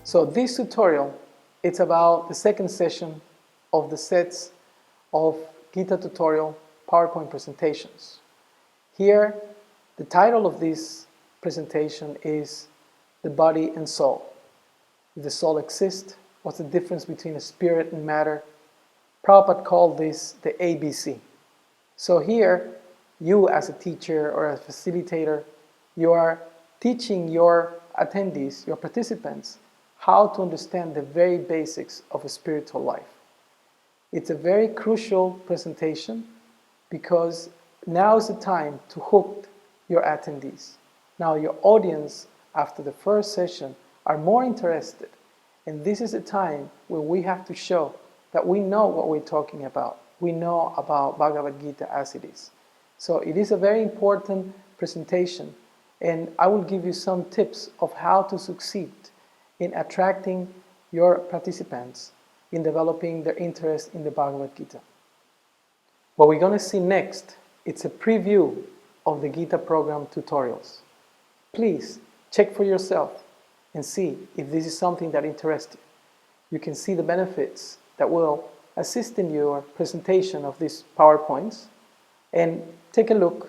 So this tutorial, it's about the second session of the sets of Gita tutorial PowerPoint presentations. Here, the title of this presentation is The Body and Soul. If the soul exists, what's the difference between a spirit and matter? Prabhupada called this the ABC. So here, you as a teacher or a facilitator, you are teaching your attendees, your participants, how to understand the very basics of a spiritual life. It's a very crucial presentation because now is the time to hook your attendees. Now your audience, after the first session, are more interested, and this is a time where we have to show that we know what we're talking about. We know about Bhagavad-gita as it is. So it is a very important presentation, and I will give you some tips of how to succeed in attracting your participants in developing their interest in the Bhagavad-gita. What we're going to see next, it's a preview of the Gita Program tutorials. Please check for yourself and see if this is something that interests you. You can see the benefits that will assist in your presentation of these PowerPoints, and take a look.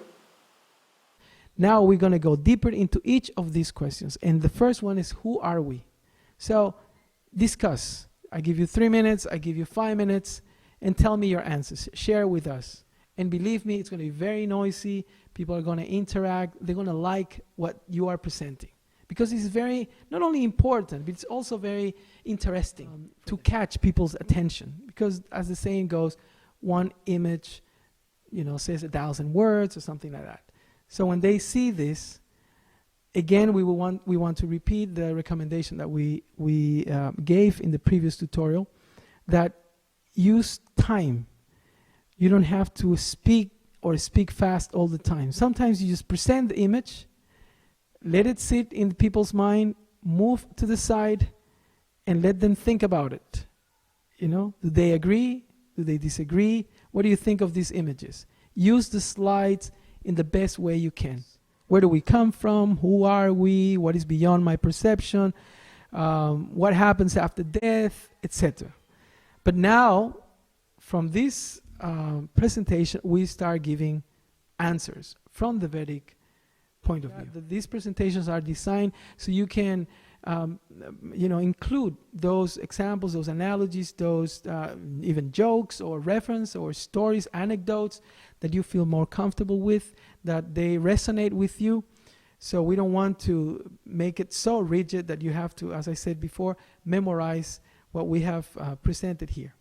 Now we're going to go deeper into each of these questions, and the first one is, who are we? So discuss. I give you 3 minutes, I give you 5 minutes, and tell me your answers. Share with us. And believe me, it's going to be very noisy. People are going to interact. They're going to like what you are presenting. Because it's very, not only important, but it's also very interesting to catch people's attention. Because as the saying goes, one image, says 1,000 words or something like that. So when they see this, again, we want to repeat the recommendation that we gave in the previous tutorial, that use time. You don't have to speak fast all the time. Sometimes you just present the image, let it sit in people's mind, move to the side, and let them think about it. Do they agree? Do they disagree? What do you think of these images? Use the slides in the best way you can. Where do we come from? Who are we? What is beyond my perception? What happens after death? Etc. But now, from this presentation, we start giving answers from the Vedic point of view. These presentations are designed so you can include those examples, those analogies, those even jokes or reference or stories, anecdotes that you feel more comfortable with, that they resonate with you. So we don't want to make it so rigid that you have to, as I said before, memorize what we have presented here.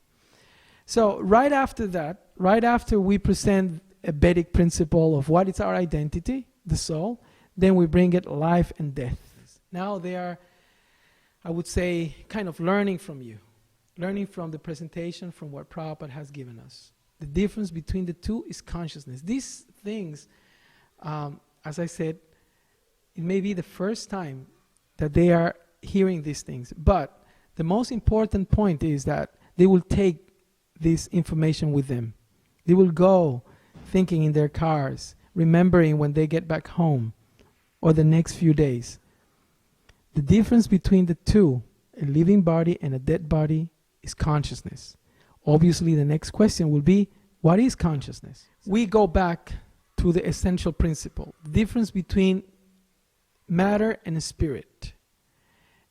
So right after that, right after we present a Vedic principle of what is our identity, the soul, then we bring it life and death. Now they are, I would say, kind of learning from you, learning from the presentation, from what Prabhupada has given us. The difference between the two is consciousness. These things, as I said, it may be the first time that they are hearing these things, but the most important point is that they will take this information with them. They will go thinking in their cars, remembering when they get back home or the next few days. The difference between the two, a living body and a dead body, is consciousness. Obviously, the next question will be, what is consciousness? We go back to the essential principle, the difference between matter and spirit.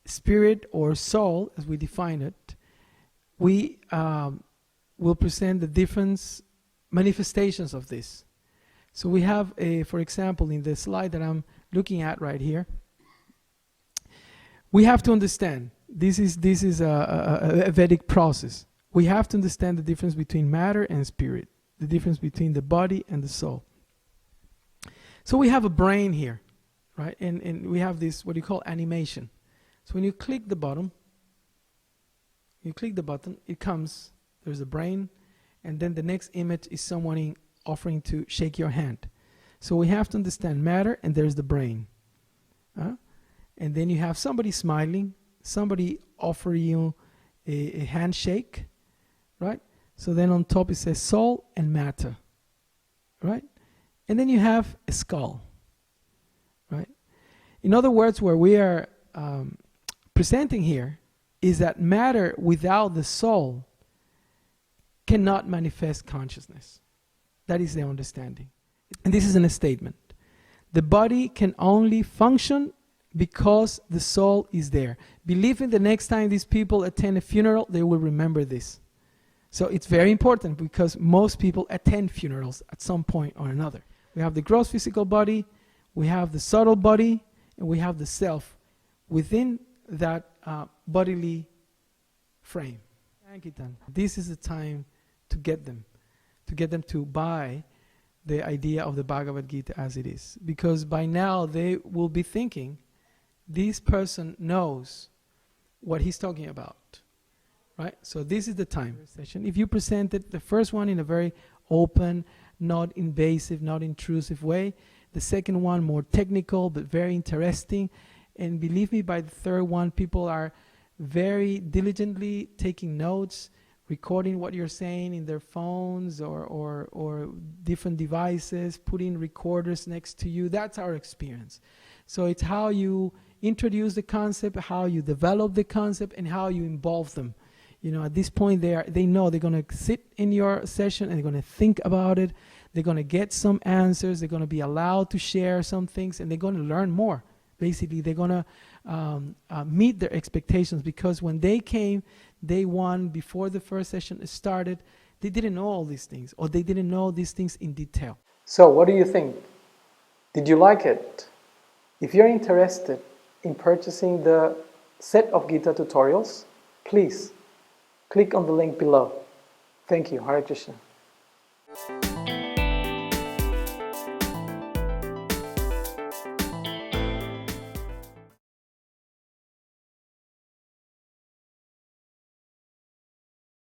Spirit or soul, as we define it, we will present the different manifestations of this. So we have, for example, in the slide that I'm looking at right here, we have to understand, this is a Vedic process. We have to understand the difference between matter and spirit, the difference between the body and the soul. So we have a brain here, right? And we have this, what you call animation. So when you click the button, it comes, there's a brain, and then the next image is someone offering to shake your hand. So we have to understand matter, and there's the brain. And then you have somebody smiling, somebody offering you a handshake, right? So then on top it says soul and matter, right? And then you have a skull, right? In other words, where we are presenting here is that matter without the soul cannot manifest consciousness. That is the understanding. And this is in a statement. The body can only function because the soul is there. Believe me, the next time these people attend a funeral, they will remember this. So it's very important because most people attend funerals at some point or another. We have the gross physical body, we have the subtle body, and we have the self within that bodily frame. This is the time to get them to buy the idea of the Bhagavad-gita as it is. Because by now they will be thinking, this person knows what he's talking about. Right? So this is the time session. If you presented the first one in a very open, not invasive, not intrusive way, the second one more technical but very interesting, and believe me, by the third one, people are very diligently taking notes, recording what you're saying in their phones or different devices, putting recorders next to you. That's our experience. So it's how you introduce the concept, how you develop the concept, and how you involve them. You know, at this point, they know they're going to sit in your session and they're going to think about it. They're going to get some answers. They're going to be allowed to share some things, and they're going to learn more. Basically, they're going to meet their expectations, because when they came day one, before the first session started, they didn't know all these things, or they didn't know these things in detail. So what do you think? Did you like it? If you're interested in purchasing the set of Gita tutorials, please click on the link below. Thank you. Hare Krishna.